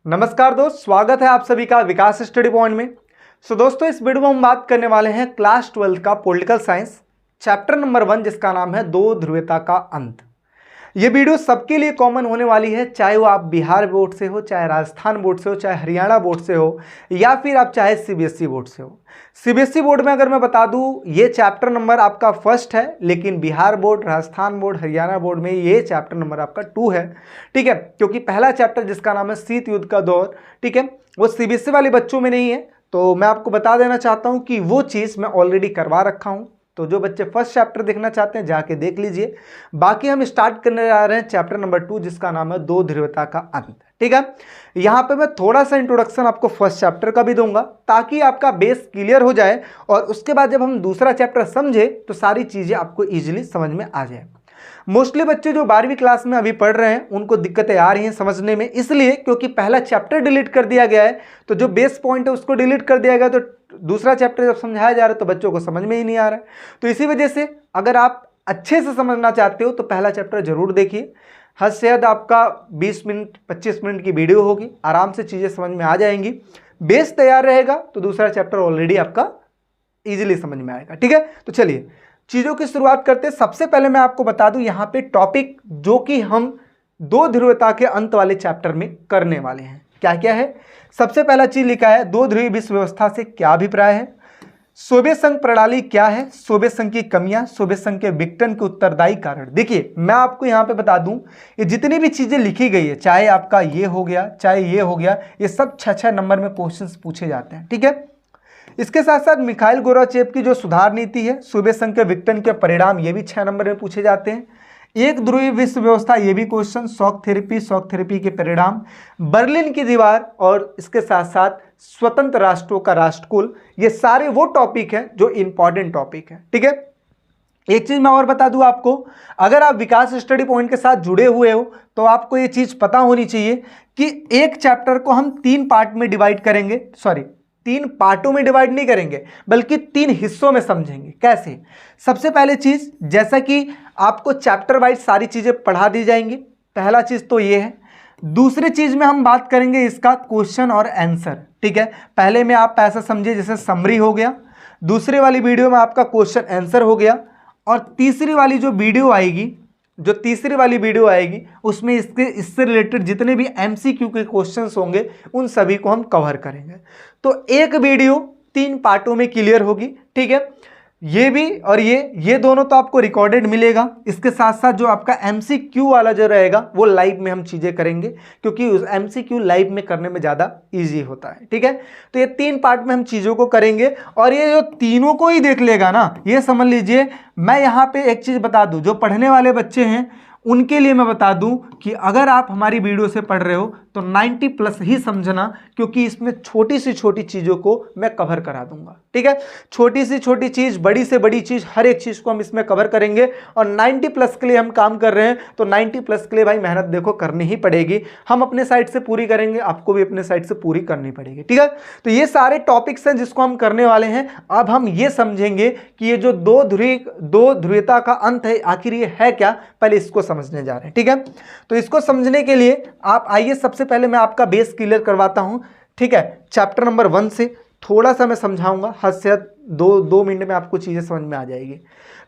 नमस्कार दोस्त, स्वागत है आप सभी का विकास स्टडी पॉइंट में। दोस्तों, इस वीडियो में हम बात करने वाले हैं क्लास 12 का पॉलिटिकल साइंस चैप्टर नंबर 1, जिसका नाम है दो ध्रुवीयता का अंत। ये वीडियो सबके लिए कॉमन होने वाली है, चाहे वो आप बिहार बोर्ड से हो, चाहे राजस्थान बोर्ड से हो, चाहे हरियाणा बोर्ड से हो, या फिर आप चाहे सीबीएसई बोर्ड से हो। सीबीएसई बोर्ड में अगर मैं बता दूं, ये चैप्टर नंबर आपका फर्स्ट है, लेकिन Bihar board, Rajasthan board, Haryana board में ये चैप्टर नंबर आपका 2 है। ठीक है, क्योंकि पहला चैप्टर जिसका नाम है शीत युद्ध का दौर, ठीक है, वो सीबीएसई वाले बच्चों में नहीं है। तो मैं आपको बता देना चाहता हूं कि वो चीज़ मैं ऑलरेडी करवा रखा हूं। तो जो बच्चे फर्स्ट चैप्टर देखना चाहते हैं जाके देख लीजिए। बाकी हम स्टार्ट करने जा रहे हैं चैप्टर नंबर 2, जिसका नाम है दो ध्रुवीयता का अंत। ठीक है, यहाँ पे मैं थोड़ा सा इंट्रोडक्शन आपको फर्स्ट चैप्टर का भी दूंगा, ताकि आपका बेस क्लियर हो जाए और उसके बाद जब हम दूसरा चैप्टर समझे तो सारी चीजें आपको इजीली समझ में आ जाए। मोस्टली बच्चे जो 12वीं क्लास में अभी पढ़ रहे हैं उनको दिक्कतें आ रही हैं समझने में, इसलिए क्योंकि पहला चैप्टर डिलीट कर दिया गया है। तो जो बेस पॉइंट है उसको डिलीट कर दिया गया, तो दूसरा चैप्टर जब समझाया जा रहा है तो बच्चों को समझ में ही नहीं आ रहा है। तो इसी वजह से अगर आप अच्छे से समझना चाहते हो तो पहला चैप्टर जरूर देखिए। हद से हद आपका 20 मिनट 25 मिनट की वीडियो होगी, आराम से चीज़ें समझ में आ जाएंगी। बेस तैयार रहेगा तो दूसरा चैप्टर ऑलरेडी आपका ईजिली समझ में आएगा। ठीक है, तो चलिए चीज़ों की शुरुआत करते हैं। सबसे पहले मैं आपको बता दूं यहाँ पे टॉपिक जो कि हम दो ध्रुवीयता के अंत वाले चैप्टर में करने वाले हैं, क्या क्या है। सबसे पहला चीज लिखा है, दो ध्रुवीय विश्व व्यवस्था से क्या अभिप्राय है, सोवियत संघ प्रणाली क्या है, सोवियत संघ की कमियां, सोवियत संघ के विघटन के उत्तरदायी कारण। देखिए, मैं आपको यहाँ पे बता दूं, ये जितनी भी चीजें लिखी गई है, चाहे आपका ये हो गया, चाहे ये हो गया, ये सब 6-6 नंबर में क्वेश्चंस पूछे जाते हैं। ठीक है, इसके साथ साथ मिखाइल गोर्बाचेव की जो सुधार नीति है, सोवियत संघ के विघटन के परिणाम, ये भी 6 नंबर में पूछे जाते हैं। एक ध्रुवीय विश्व व्यवस्था, ये भी क्वेश्चन, शॉक थेरेपी के परिणाम, बर्लिन की दीवार, और इसके साथ साथ स्वतंत्र राष्ट्रों का राष्ट्रकुल, ये सारे वो टॉपिक हैं जो इंपॉर्टेंट टॉपिक है। ठीक है, एक चीज मैं और बता दूं आपको, अगर आप विकास स्टडी पॉइंट के साथ जुड़े हुए हो तो आपको ये चीज पता होनी चाहिए कि एक चैप्टर को हम 3 पार्ट में डिवाइड करेंगे, 3 पार्टों में डिवाइड नहीं करेंगे, बल्कि 3 हिस्सों में समझेंगे। कैसे? सबसे पहले चीज, जैसा कि आपको चैप्टर वाइज सारी चीजें पढ़ा दी जाएंगी, पहला चीज तो ये है। दूसरी चीज में हम बात करेंगे इसका क्वेश्चन और आंसर। ठीक है, पहले में आप ऐसा समझिए जैसे समरी हो गया, दूसरे वाली वीडियो में आपका क्वेश्चन आंसर हो गया, और तीसरी वाली वीडियो आएगी उसमें इससे रिलेटेड जितने भी एमसीक्यू के क्वेश्चंस होंगे उन सभी को हम कवर करेंगे। तो एक वीडियो 3 पार्टों में क्लियर होगी। ठीक है, ये भी और ये दोनों तो आपको रिकॉर्डेड मिलेगा। इसके साथ साथ जो आपका एमसीक्यू वाला जो रहेगा वो लाइव में हम चीजें करेंगे, क्योंकि उस एमसीक्यू लाइव में करने में ज्यादा इजी होता है। ठीक है, तो ये 3 पार्ट में हम चीजों को करेंगे, और ये जो तीनों को ही देख लेगा ना, ये समझ लीजिए। मैं यहाँ पे एक चीज बता दूं, जो पढ़ने वाले बच्चे हैं उनके लिए मैं बता दूं कि अगर आप हमारी वीडियो से पढ़ रहे हो तो 90+ ही समझना, क्योंकि इसमें छोटी से छोटी चीज़ों को मैं कवर करा दूंगा। ठीक है, छोटी से छोटी चीज़, बड़ी से बड़ी चीज़, हर एक चीज़ को हम इसमें कवर करेंगे। और 90+ के लिए हम काम कर रहे हैं, तो 90+ के लिए भाई मेहनत देखो करनी ही पड़ेगी। हम अपने साइड से पूरी करेंगे, आपको भी अपने साइड से पूरी करनी पड़ेगी। ठीक है, तो ये सारे टॉपिक्स हैं जिसको हम करने वाले हैं। अब हम ये समझेंगे कि ये जो दो ध्रुवीयता का अंत है, आखिर ये है क्या, पहले इसको समझने जा रहे हैं। ठीक है, तो इसको समझने के लिए आप आइए, सबसे पहले मैं आपका बेस क्लियर करवाता हूं। ठीक है, चैप्टर नंबर 1 से थोड़ा सा मैं समझाऊंगा, हद से हद 2 मिनट में आपको चीजें समझ में आ जाएगी।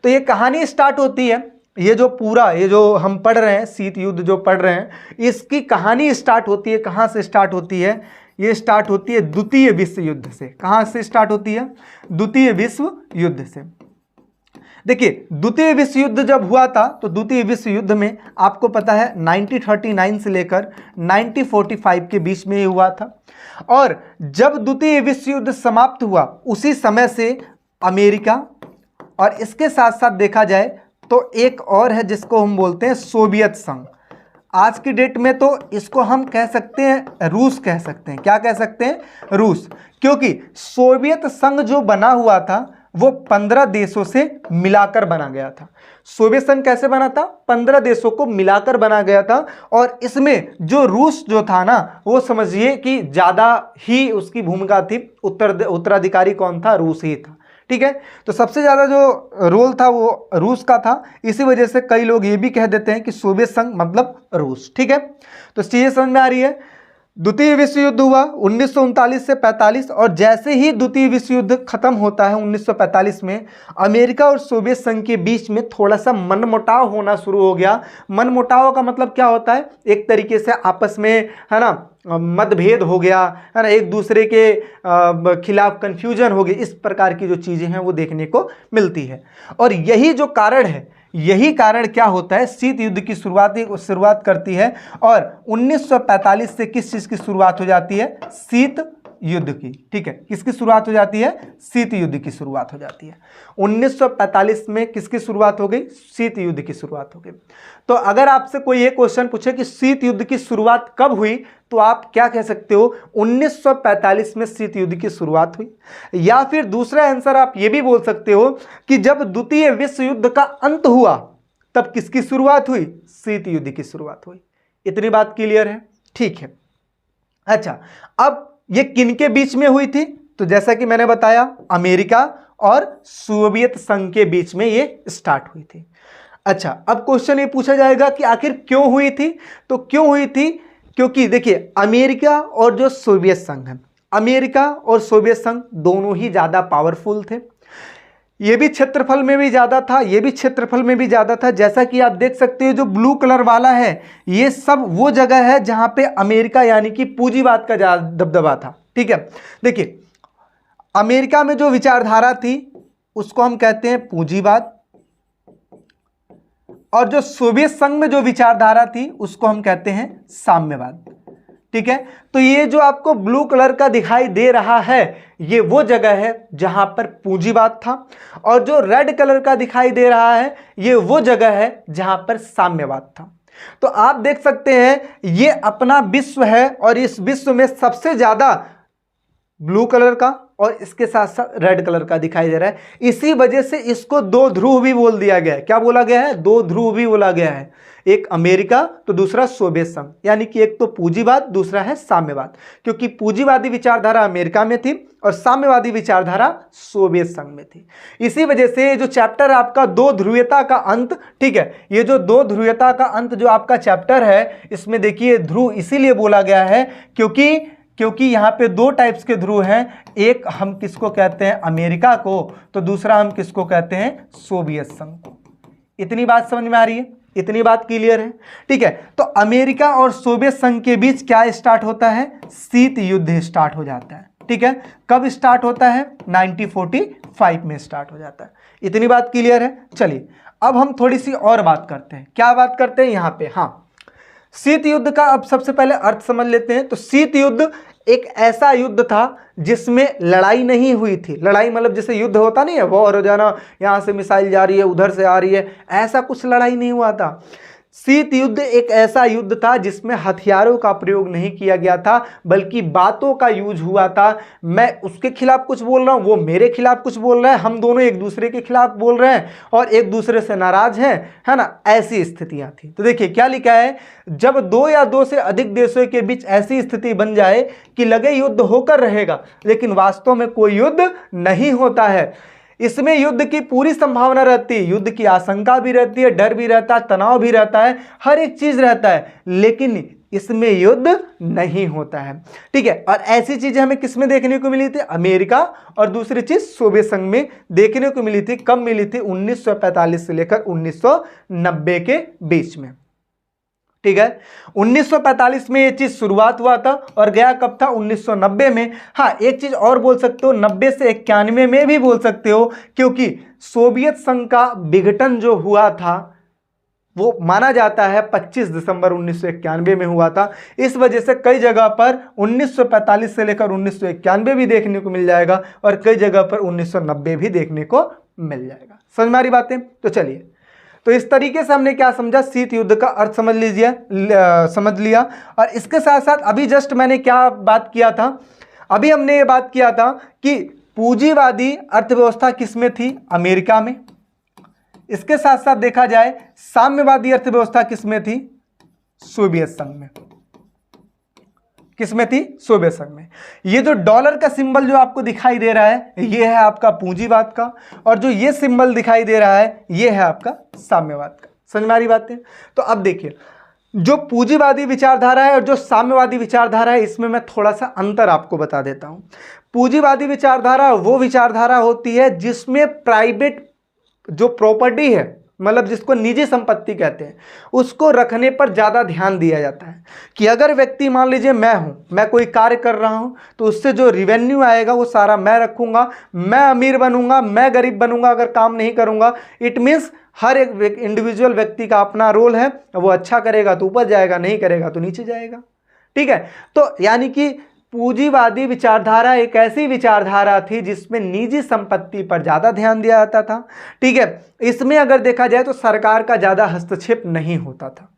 तो ये कहानी स्टार्ट होती है, ये जो हम पढ़ रहे हैं, शीत युद्ध जो पढ़ रहे हैं, इसकी कहानी स्टार्ट होती है। कहां से स्टार्ट होती है? ये स्टार्ट होती है द्वितीय विश्व युद्ध से। कहां से स्टार्ट होती है? द्वितीय विश्व युद्ध से। देखिए, द्वितीय विश्व युद्ध जब हुआ था तो द्वितीय विश्व युद्ध में आपको पता है 1939 से लेकर 1945 के बीच में ही हुआ था। और जब द्वितीय विश्व युद्ध समाप्त हुआ उसी समय से अमेरिका, और इसके साथ साथ देखा जाए तो एक और है जिसको हम बोलते हैं सोवियत संघ। आज की डेट में तो इसको हम कह सकते हैं रूस कह सकते हैं। क्या कह सकते हैं? रूस, क्योंकि सोवियत संघ जो बना हुआ था वो 15 देशों से मिलाकर बना गया था। सोवियत संघ कैसे बना था? 15 देशों को मिलाकर बना गया था। और इसमें जो रूस जो था ना, वो समझिए कि ज्यादा ही उसकी भूमिका थी। उत्तराधिकारी कौन था? रूस ही था। ठीक है, तो सबसे ज्यादा जो रोल था वो रूस का था। इसी वजह से कई लोग ये भी कह देते हैं कि सोवियत संघ मतलब रूस। ठीक है, तो चीजें समझ में आ रही है। द्वितीय विश्व युद्ध हुआ 1939 से 45, और जैसे ही द्वितीय विश्व युद्ध खत्म होता है 1945 में, अमेरिका और सोवियत संघ के बीच में थोड़ा सा मनमुटाव होना शुरू हो गया। मनमुटाव का मतलब क्या होता है, एक तरीके से आपस में, है ना, मतभेद हो गया, है ना, एक दूसरे के खिलाफ कंफ्यूजन हो गई, इस प्रकार की जो चीज़ें हैं वो देखने को मिलती है। और यही जो कारण है, यही कारण क्या होता है, शीत युद्ध की शुरुआत करती है। और 1945 से किस चीज़ की शुरुआत हो जाती है, शीत युद्ध की। ठीक है, किसकी शुरुआत हो जाती है, शीत युद्ध की शुरुआत हो जाती है। 1945 में किसकी शुरुआत हो गई, शीत युद्ध की शुरुआत हो गई। तो अगर आपसे कोई ये क्वेश्चन पूछे कि शीत युद्ध की शुरुआत कब हुई, तो आप क्या कह सकते हो, 1945 में शीत युद्ध की शुरुआत हुई। या फिर दूसरा आंसर आप ये भी बोल सकते हो कि जब द्वितीय विश्व युद्ध का अंत हुआ तब किसकी शुरुआत हुई, शीत युद्ध की शुरुआत हुई। इतनी बात क्लियर है, ठीक है। अच्छा, अब ये किनके बीच में हुई थी, तो जैसा कि मैंने बताया, अमेरिका और सोवियत संघ के बीच में ये स्टार्ट हुई थी। अच्छा, अब क्वेश्चन ये पूछा जाएगा कि आखिर क्यों हुई थी, तो क्यों हुई थी, क्योंकि देखिए अमेरिका और जो सोवियत संघ है, अमेरिका और सोवियत संघ दोनों ही ज़्यादा पावरफुल थे। ये भी क्षेत्रफल में भी ज़्यादा था, ये भी क्षेत्रफल में भी ज़्यादा था। जैसा कि आप देख सकते हो, जो ब्लू कलर वाला है ये सब वो जगह है जहाँ पे अमेरिका यानी कि पूंजीवाद का दबदबा था। ठीक है, देखिए अमेरिका में जो विचारधारा थी उसको हम कहते हैं पूंजीवाद, और जो सोवियत संघ में जो विचारधारा थी उसको हम कहते हैं साम्यवाद। ठीक है, तो ये जो आपको ब्लू कलर का दिखाई दे रहा है ये वो जगह है जहां पर पूंजीवाद था, और जो रेड कलर का दिखाई दे रहा है ये वो जगह है जहां पर साम्यवाद था। तो आप देख सकते हैं ये अपना विश्व है, और इस विश्व में सबसे ज्यादा ब्लू कलर का और इसके साथ साथ रेड कलर का दिखाई दे रहा है। इसी वजह से इसको दो ध्रुव भी बोल दिया गया है। क्या बोला गया है, दो ध्रुव भी बोला गया है, एक अमेरिका तो दूसरा सोवियत संघ, यानी कि एक तो पूंजीवाद दूसरा है साम्यवाद, क्योंकि पूंजीवादी विचारधारा अमेरिका में थी और साम्यवादी विचारधारा सोवियत संघ में थी। इसी वजह से जो चैप्टर आपका दो ध्रुवीयता का अंत, ठीक है, ये जो दो ध्रुवीयता का अंत जो आपका चैप्टर है, इसमें देखिए ध्रुव इसीलिए बोला गया है क्योंकि यहाँ पे दो टाइप्स के ध्रुव हैं, एक हम किसको कहते हैं अमेरिका को, तो दूसरा हम किसको कहते हैं सोवियत संघ को। इतनी बात समझ में आ रही है, इतनी बात क्लियर है, ठीक है। तो अमेरिका और सोवियत संघ के बीच क्या स्टार्ट होता है, शीत युद्ध स्टार्ट हो जाता है। ठीक है, कब स्टार्ट होता है, 1945 में स्टार्ट हो जाता है। इतनी बात क्लियर है। चलिए अब हम थोड़ी सी और बात करते हैं। क्या बात करते हैं यहाँ पे, हाँ, शीत युद्ध का अब सबसे पहले अर्थ समझ लेते हैं। तो शीत युद्ध एक ऐसा युद्ध था जिसमें लड़ाई नहीं हुई थी। लड़ाई मतलब जैसे युद्ध होता नहीं है, वॉर हो जाना, यहाँ से मिसाइल जा रही है उधर से आ रही है, ऐसा कुछ लड़ाई नहीं हुआ था। शीत युद्ध एक ऐसा युद्ध था जिसमें हथियारों का प्रयोग नहीं किया गया था, बल्कि बातों का यूज हुआ था। मैं उसके खिलाफ कुछ बोल रहा हूं, वो मेरे खिलाफ कुछ बोल रहा है, हम दोनों एक दूसरे के खिलाफ बोल रहे हैं और एक दूसरे से नाराज हैं, है ना, ऐसी स्थितियां थी। तो देखिए क्या लिखा है, जब दो या दो से अधिक देशों के बीच ऐसी स्थिति बन जाए कि लगे युद्ध होकर रहेगा लेकिन वास्तव में कोई युद्ध नहीं होता है, इसमें युद्ध की पूरी संभावना रहती है, युद्ध की आशंका भी रहती है, डर भी रहता है, तनाव भी रहता है, हर एक चीज रहता है, लेकिन इसमें युद्ध नहीं होता है। ठीक है, और ऐसी चीजें हमें किसमें देखने को मिली थी, अमेरिका, और दूसरी चीज सोवियत संघ में देखने को मिली थी। कब मिली थी, 1945 से लेकर 1990 के बीच में। ठीक है, 1945 में ये चीज शुरुआत हुआ था और गया कब था, 1990 में। हाँ, एक चीज और बोल सकते हो, 90 से 91 में भी बोल सकते हो, क्योंकि सोवियत संघ का विघटन जो हुआ था वो माना जाता है 25 दिसंबर 1991 में हुआ था। इस वजह से कई जगह पर 1945 से लेकर 1991 भी देखने को मिल जाएगा और कई जगह पर 1990 भी देखने को मिल जाएगा। समझ में आ रही बातें? तो चलिए, तो इस तरीके से हमने क्या समझा, शीत युद्ध का अर्थ समझ लिया। और इसके साथ साथ अभी जस्ट मैंने क्या बात किया था, अभी हमने ये बात किया था कि पूंजीवादी अर्थव्यवस्था किसमें थी, अमेरिका में। इसके साथ साथ देखा जाए साम्यवादी अर्थव्यवस्था किसमें थी, सोवियत संघ में। किसमें थी, सोवियत संघ में। ये जो डॉलर का सिंबल जो आपको दिखाई दे रहा है ये है आपका पूंजीवाद का, और जो ये सिंबल दिखाई दे रहा है ये है आपका साम्यवाद का। समझ में आ रही बातें? तो अब देखिए जो पूंजीवादी विचारधारा है और जो साम्यवादी विचारधारा है, इसमें मैं थोड़ा सा अंतर आपको बता देता हूं। पूंजीवादी विचारधारा वो विचारधारा होती है जिसमें प्राइवेट जो प्रॉपर्टी है, मतलब जिसको निजी संपत्ति कहते हैं, उसको रखने पर ज़्यादा ध्यान दिया जाता है। कि अगर व्यक्ति, मान लीजिए मैं कोई कार्य कर रहा हूं, तो उससे जो रिवेन्यू आएगा वो सारा मैं रखूंगा, मैं अमीर बनूंगा, मैं गरीब बनूंगा अगर काम नहीं करूंगा। इट मीन्स हर एक इंडिविजुअल व्यक्ति का अपना रोल है, वो अच्छा करेगा तो ऊपर जाएगा, नहीं करेगा तो नीचे जाएगा। ठीक है, तो यानी कि पूंजीवादी विचारधारा एक ऐसी विचारधारा थी जिसमें निजी संपत्ति पर ज़्यादा ध्यान दिया जाता था। ठीक है, इसमें अगर देखा जाए तो सरकार का ज़्यादा हस्तक्षेप नहीं होता था।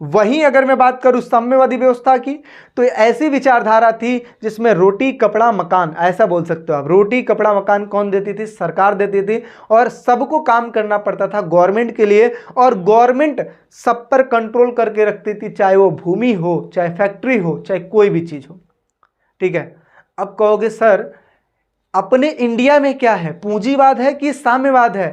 वहीं अगर मैं बात करूं साम्यवादी व्यवस्था की, तो ऐसी विचारधारा थी जिसमें रोटी कपड़ा मकान, ऐसा बोल सकते हो आप, रोटी कपड़ा मकान कौन देती थी? सरकार देती थी, और सबको काम करना पड़ता था गवर्नमेंट के लिए, और गवर्नमेंट सब पर कंट्रोल करके रखती थी, चाहे वो भूमि हो, चाहे फैक्ट्री हो, चाहे कोई भी चीज़ हो। ठीक है, अब कहोगे सर अपने इंडिया में क्या है, पूंजीवाद है कि साम्यवाद है?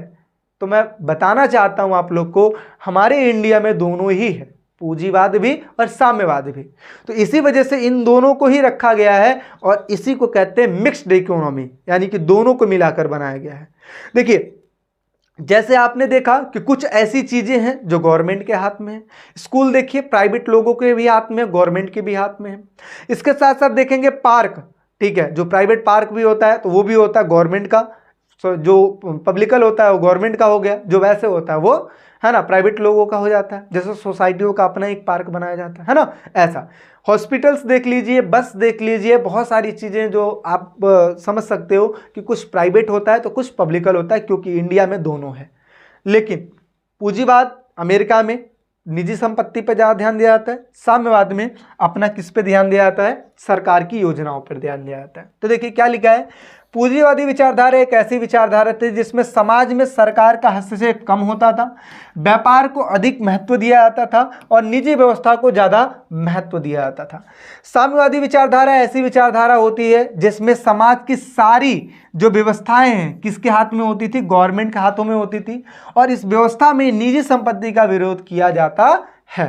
तो मैं बताना चाहता हूं आप लोग को, हमारे इंडिया में दोनों ही है, पूंजीवाद भी और साम्यवाद भी। तो इसी वजह से इन दोनों को ही रखा गया है, और इसी को कहते हैं मिक्स्ड इकोनॉमी, यानी कि दोनों को मिलाकर बनाया गया है। देखिए, जैसे आपने देखा कि कुछ ऐसी चीजें हैं जो गवर्नमेंट के हाथ में है। स्कूल देखिए, प्राइवेट लोगों के भी हाथ में है, गवर्नमेंट के भी हाथ में है। इसके साथ साथ देखेंगे पार्क, ठीक है, जो प्राइवेट पार्क भी होता है तो वो भी होता है गवर्नमेंट का, जो पब्लिकल होता है वो गवर्नमेंट का हो गया, जो वैसे होता है वो है ना प्राइवेट लोगों का हो जाता है। जैसे सोसाइटियों का अपना एक पार्क बनाया जाता है ना, ऐसा। हॉस्पिटल्स देख लीजिए, बस देख लीजिए, बहुत सारी चीज़ें जो आप समझ सकते हो कि कुछ प्राइवेट होता है तो कुछ पब्लिकल होता है, क्योंकि इंडिया में दोनों है। लेकिन पूंजीवाद अमेरिका में निजी संपत्ति पर ज़्यादा ध्यान दिया जाता है, साम्यवाद में अपना किस पे ध्यान दिया जाता है? सरकार की योजनाओं पर ध्यान दिया जाता है। तो देखिए क्या लिखा है, पूंजीवादी विचारधारा एक ऐसी विचारधारा थी जिसमें समाज में सरकार का हस्तक्षेप कम होता था, व्यापार को अधिक महत्व दिया जाता था और निजी व्यवस्था को ज़्यादा महत्व दिया जाता था। साम्यवादी विचारधारा ऐसी विचारधारा होती है जिसमें समाज की सारी जो व्यवस्थाएं हैं किसके हाथ में होती थी? गवर्नमेंट के हाथों में होती थी, और इस व्यवस्था में निजी संपत्ति का विरोध किया जाता है।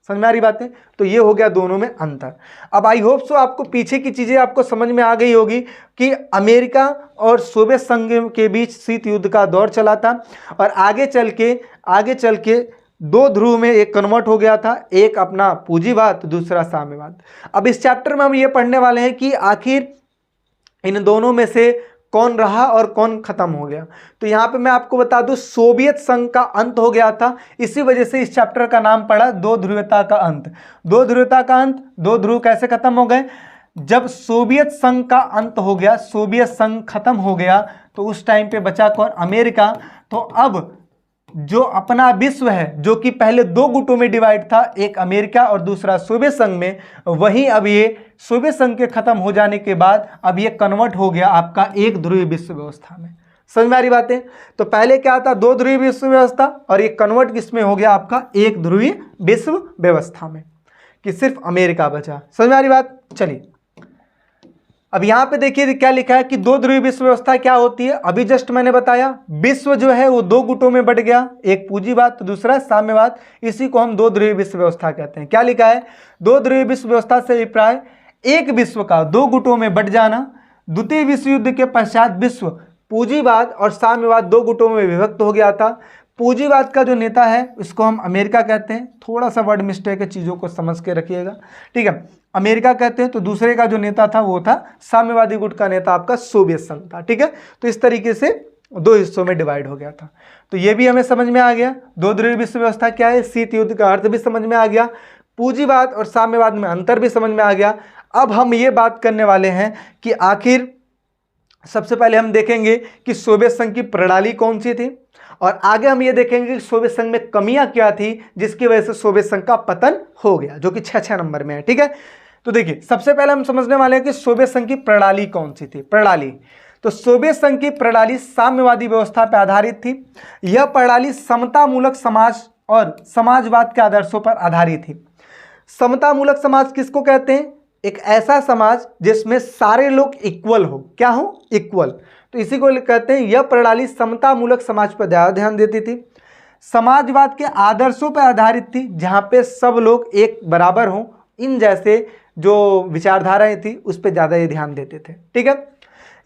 समझ में आ रही बातें? तो ये हो गया दोनों में अंतर। अब आई होप सो आपको पीछे की चीजें आपको समझ में आ गई होगी कि अमेरिका और सोवियत संघ के बीच शीत युद्ध का दौर चला था, और आगे चल के दो ध्रुव में एक कन्वर्ट हो गया था, एक अपना पूंजीवाद, दूसरा साम्यवाद। अब इस चैप्टर में हम ये पढ़ने वाले हैं कि आखिर इन दोनों में से कौन रहा और कौन खत्म हो गया। तो यहाँ पे मैं आपको बता दूं, सोवियत संघ का अंत हो गया था, इसी वजह से इस चैप्टर का नाम पड़ा दो ध्रुवता का अंत। दो ध्रुवता का अंत, दो ध्रुव कैसे खत्म हो गए? जब सोवियत संघ का अंत हो गया, सोवियत संघ खत्म हो गया, तो उस टाइम पे बचा कौन? अमेरिका। तो अब जो अपना विश्व है, जो कि पहले दो गुटों में डिवाइड था, एक अमेरिका और दूसरा सोवियत संघ में, वहीं अब ये सोवियत संघ के खत्म हो जाने के बाद अब ये कन्वर्ट हो गया आपका एक ध्रुवीय विश्व व्यवस्था में। समझ में आ रही बातें? तो पहले क्या था? दो ध्रुवीय विश्व व्यवस्था, और ये कन्वर्ट किसमें हो गया? आपका एक ध्रुवीय विश्व व्यवस्था में, कि सिर्फ अमेरिका बचा। समझ में आ रही बात? चलिए अब यहां पे देखिए क्या लिखा है कि दो ध्रुवीय विश्व व्यवस्था क्या होती है। अभी जस्ट मैंने बताया, विश्व जो है वो दो गुटों में बट गया, एक पूंजीवाद तो दूसरा साम्यवाद, इसी को हम दो ध्रुवीय विश्व व्यवस्था कहते हैं। क्या लिखा है? दो ध्रुवीय विश्व व्यवस्था से अभिप्राय एक विश्व का दो गुटों में बट जाना, द्वितीय विश्व युद्ध के पश्चात विश्व पूंजीवाद और साम्यवाद दो गुटों में विभक्त हो गया था। पूंजीवाद का जो नेता है इसको हम अमेरिका कहते हैं, थोड़ा सा वर्ड मिस्टेक है, चीज़ों को समझ के रखिएगा, ठीक है, अमेरिका कहते हैं। तो दूसरे का जो नेता था वो था साम्यवादी गुट का नेता आपका सोवियत संघ था, ठीक है। तो इस तरीके से दो हिस्सों में डिवाइड हो गया था। तो ये भी हमें समझ में आ गया, दो ध्रुवीय विश्व व्यवस्था क्या है, शीत युद्ध का अर्थ भी समझ में आ गया, पूंजीवाद और साम्यवाद में अंतर भी समझ में आ गया। अब हम ये बात करने वाले हैं कि आखिर सबसे पहले हम देखेंगे कि सोवियत संघ की प्रणाली कौन सी थी, और आगे हम ये देखेंगे कि सोवियत संघ में कमियां क्या थी जिसकी वजह से सोवियत संघ का पतन हो गया, जो कि 6 नंबर में है, ठीक है। तो देखिए सबसे पहले हम समझने वाले हैं कि सोवियत संघ की प्रणाली कौन सी थी। प्रणाली, तो सोवियत संघ की प्रणाली साम्यवादी व्यवस्था पर आधारित थी। यह प्रणाली समतामूलक समाज और समाजवाद के आदर्शों पर आधारित थी। समतामूलक समाज किसको कहते हैं? एक ऐसा समाज जिसमें सारे लोग इक्वल हो, क्या हो? इक्वल। तो इसी को कहते हैं, यह प्रणाली समतामूलक समाज पर ज़्यादा ध्यान देती थी। समाजवाद के आदर्शों पर आधारित थी, जहां पे सब लोग एक बराबर हों, इन जैसे जो विचारधाराएं थी उस पर ज़्यादा ये ध्यान देते थे। ठीक है,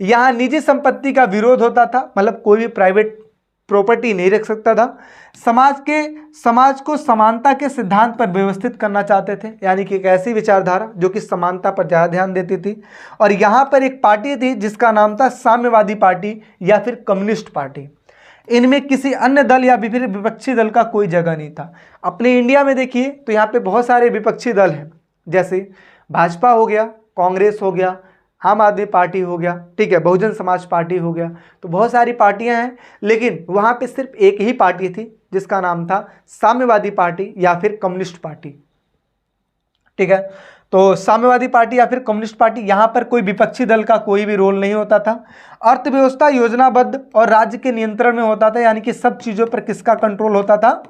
यहाँ निजी संपत्ति का विरोध होता था, मतलब कोई भी प्राइवेट प्रॉपर्टी नहीं रख सकता था। समाज को समानता के सिद्धांत पर व्यवस्थित करना चाहते थे, यानी कि एक ऐसी विचारधारा जो कि समानता पर ज़्यादा ध्यान देती थी। और यहाँ पर एक पार्टी थी जिसका नाम था साम्यवादी पार्टी या फिर कम्युनिस्ट पार्टी। इनमें किसी अन्य दल या फिर विपक्षी दल का कोई जगह नहीं था। अपने इंडिया में देखिए तो यहाँ पे बहुत सारे विपक्षी दल हैं, जैसे भाजपा हो गया, कांग्रेस हो गया, आम आदमी पार्टी हो गया, ठीक है, बहुजन समाज पार्टी हो गया। तो बहुत सारी पार्टियां हैं, लेकिन वहाँ पे सिर्फ एक ही पार्टी थी जिसका नाम था साम्यवादी पार्टी या फिर कम्युनिस्ट पार्टी। ठीक है, तो साम्यवादी पार्टी या फिर कम्युनिस्ट पार्टी, यहाँ पर कोई विपक्षी दल का कोई भी रोल नहीं होता था। अर्थव्यवस्था योजनाबद्ध और राज्य के नियंत्रण में होता था, यानी कि सब चीज़ों पर किसका कंट्रोल होता था?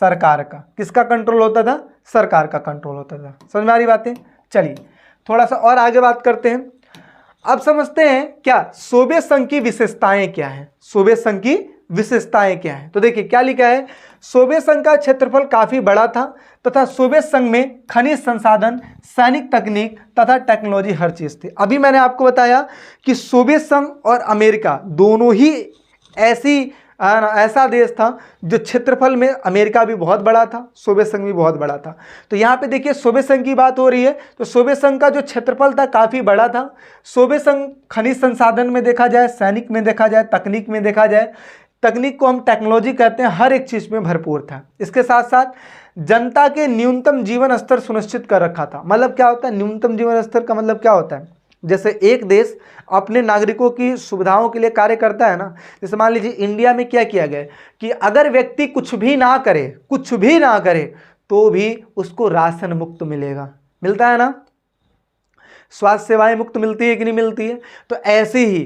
सरकार का। किसका कंट्रोल होता था? सरकार का कंट्रोल होता था। समझ में आ रही बातें? चलिए थोड़ा सा और आगे बात करते हैं। अब समझते हैं क्या सोवियत संघ की विशेषताएं क्या हैं। सोवियत संघ की विशेषताएं क्या हैं? तो देखिए क्या लिखा है, सोवियत संघ का क्षेत्रफल काफी बड़ा था तथा सोवियत संघ में खनिज संसाधन, सैनिक तकनीक तथा टेक्नोलॉजी हर चीज थी। अभी मैंने आपको बताया कि सोवियत संघ और अमेरिका दोनों ही ऐसा देश था जो क्षेत्रफल में अमेरिका भी बहुत बड़ा था, सोवियत संघ भी बहुत बड़ा था। तो यहाँ पे देखिए सोवियत संघ की बात हो रही है, तो सोवियत संघ का जो क्षेत्रफल था काफ़ी बड़ा था। सोवियत संघ खनिज संसाधन में देखा जाए, सैनिक में देखा जाए, तकनीक में देखा जाए, तकनीक को हम टेक्नोलॉजी कहते हैं, हर एक चीज़ में भरपूर था। इसके साथ साथ जनता के न्यूनतम जीवन स्तर सुनिश्चित कर रखा था। मतलब क्या होता है न्यूनतम जीवन स्तर का? मतलब क्या होता है, जैसे एक देश अपने नागरिकों की सुविधाओं के लिए कार्य करता है ना, जैसे मान लीजिए इंडिया में क्या किया गया कि अगर व्यक्ति कुछ भी ना करे तो भी उसको राशन मुक्त मिलेगा, मिलता है ना, स्वास्थ्य सेवाएं मुक्त मिलती है कि नहीं मिलती है। तो ऐसे ही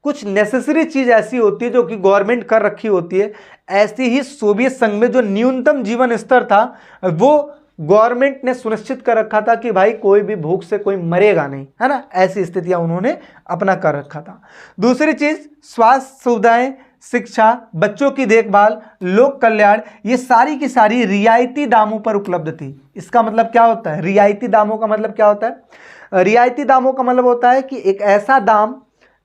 कुछ नेसेसरी चीज ऐसी होती है जो कि गवर्नमेंट कर रखी होती है। ऐसी ही सोवियत संघ में जो न्यूनतम जीवन स्तर था वो गवर्नमेंट ने सुनिश्चित कर रखा था कि भाई कोई भी भूख से कोई मरेगा नहीं, है ना, ऐसी स्थितियां उन्होंने अपना कर रखा था। दूसरी चीज स्वास्थ्य सुविधाएं, शिक्षा, बच्चों की देखभाल, लोक कल्याण, ये सारी की सारी रियायती दामों पर उपलब्ध थी। इसका मतलब क्या होता है? रियायती दामों का मतलब क्या होता है? रियायती दामों का मतलब होता है कि एक ऐसा दाम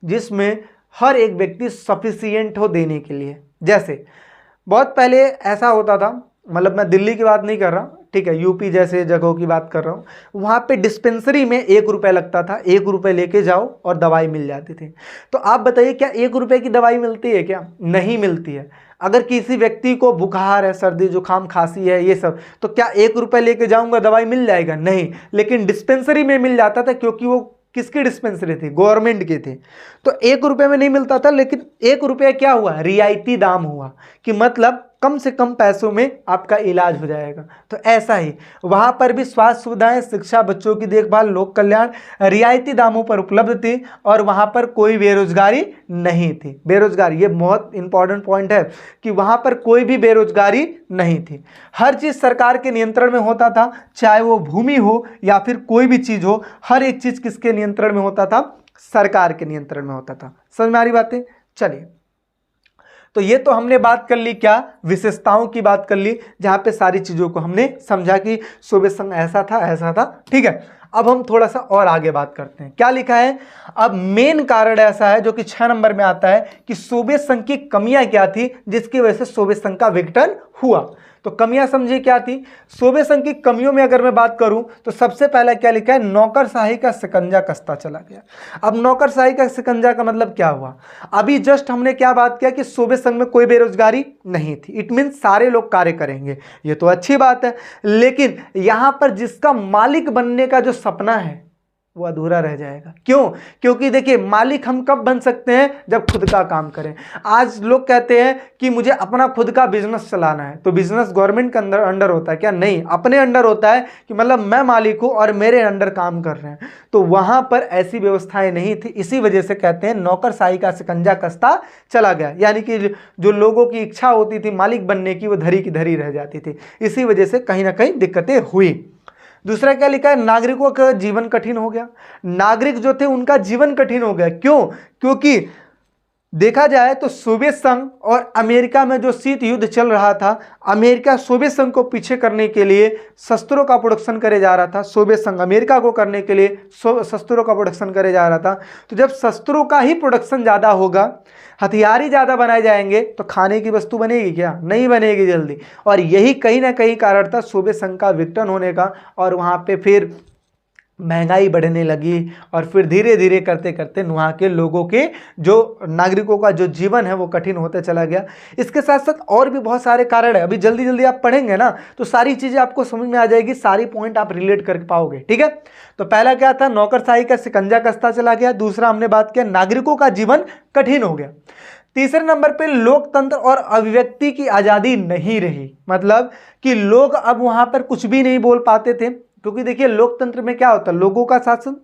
जिसमें हर एक व्यक्ति सफिशियंट हो देने के लिए। जैसे बहुत पहले ऐसा होता था, मतलब मैं दिल्ली की बात नहीं कर रहा, ठीक है, यूपी जैसे जगहों की बात कर रहा हूँ, वहाँ पे डिस्पेंसरी में 1 रुपये लगता था, 1 रुपये लेके जाओ और दवाई मिल जाती थी। तो आप बताइए क्या 1 रुपये की दवाई मिलती है क्या? नहीं मिलती है। अगर किसी व्यक्ति को बुखार है, सर्दी जुकाम खांसी है, ये सब, तो क्या 1 रुपये लेके जाऊँगा दवाई मिल जाएगा? नहीं। लेकिन डिस्पेंसरी में मिल जाता था, क्योंकि वो किसकी डिस्पेंसरी थी? गवर्नमेंट की थी। तो 1 रुपये में नहीं मिलता था, लेकिन 1 रुपया क्या हुआ? रियायती दाम हुआ, कि मतलब कम से कम पैसों में आपका इलाज हो जाएगा। तो ऐसा ही वहाँ पर भी स्वास्थ्य सुविधाएं, शिक्षा, बच्चों की देखभाल, लोक कल्याण रियायती दामों पर उपलब्ध थी और वहाँ पर कोई बेरोजगारी नहीं थी। बेरोजगारी, ये बहुत इंपॉर्टेंट पॉइंट है कि वहाँ पर कोई भी बेरोजगारी नहीं थी। हर चीज़ सरकार के नियंत्रण में होता था, चाहे वो भूमि हो या फिर कोई भी चीज़ हो, हर एक चीज़ किसके नियंत्रण में होता था? सरकार के नियंत्रण में होता था। समझ में आ रही बातें? चलिए, तो ये तो हमने बात कर ली, क्या विशेषताओं की बात कर ली, जहां पे सारी चीजों को हमने समझा कि सोवियत संघ ऐसा था। ठीक है, अब हम थोड़ा सा और आगे बात करते हैं। क्या लिखा है? अब मेन कारण ऐसा है जो कि 6 नंबर में आता है कि सोवियत संघ की कमियां क्या थी जिसकी वजह से सोवियत संघ का विघटन हुआ। तो कमियां समझिए क्या थी। सोवियत संघ की कमियों में अगर मैं बात करूं तो सबसे पहला क्या लिखा है? नौकरशाही का शिकंजा कसता चला गया। अब नौकरशाही का शिकंजा का मतलब क्या हुआ? अभी जस्ट हमने क्या बात किया कि सोवियत संघ में कोई बेरोजगारी नहीं थी, इट मीन सारे लोग कार्य करेंगे, ये तो अच्छी बात है। लेकिन यहां पर जिसका मालिक बनने का जो सपना है वो अधूरा रह जाएगा। क्यों? क्योंकि देखिए मालिक हम कब बन सकते हैं? जब खुद का काम करें। आज लोग कहते हैं कि मुझे अपना खुद का बिजनेस चलाना है, तो बिजनेस गवर्नमेंट के अंडर होता है क्या? नहीं, अपने अंडर होता है कि मतलब मैं मालिक हूं और मेरे अंडर काम कर रहे हैं। तो वहां पर ऐसी व्यवस्थाएं नहीं थी, इसी वजह से कहते हैं नौकरशाही का शिकंजा कसता चला गया, यानी कि जो लोगों की इच्छा होती थी मालिक बनने की, वो धरी की धरी रह जाती थी। इसी वजह से कहीं ना कहीं दिक्कतें हुई। दूसरा क्या लिखा है? नागरिकों का जीवन कठिन हो गया। नागरिक जो थे उनका जीवन कठिन हो गया। क्यों? क्योंकि देखा जाए तो सोवियत संघ और अमेरिका में जो शीत युद्ध चल रहा था, अमेरिका सोवियत संघ को पीछे करने के लिए शस्त्रों का प्रोडक्शन करे जा रहा था, सोवियत संघ अमेरिका को करने के लिए शस्त्रों का प्रोडक्शन करे जा रहा था। तो जब शस्त्रों का ही प्रोडक्शन ज़्यादा होगा, हथियार ही ज़्यादा बनाए जाएंगे, तो खाने की वस्तु बनेगी क्या? नहीं बनेगी जल्दी। और यही कहीं ना कहीं कारण था सोवियत संघ का विघटन होने का, और वहाँ पे फिर महंगाई बढ़ने लगी, और फिर धीरे धीरे करते करते वहाँ के लोगों के जो नागरिकों का जो जीवन है वो कठिन होता चला गया। इसके साथ साथ और भी बहुत सारे कारण है, अभी जल्दी जल्दी आप पढ़ेंगे ना तो सारी चीज़ें आपको समझ में आ जाएगी, सारी पॉइंट आप रिलेट कर पाओगे। ठीक है, तो पहला क्या था? नौकरशाही का शिकंजा कसता चला गया। दूसरा हमने बात किया नागरिकों का जीवन कठिन हो गया। तीसरे नंबर पे लोकतंत्र और अभिव्यक्ति की आज़ादी नहीं रही, मतलब कि लोग अब वहाँ पर कुछ भी नहीं बोल पाते थे, क्योंकि देखिए लोकतंत्र में क्या होता है? लोगों का शासन,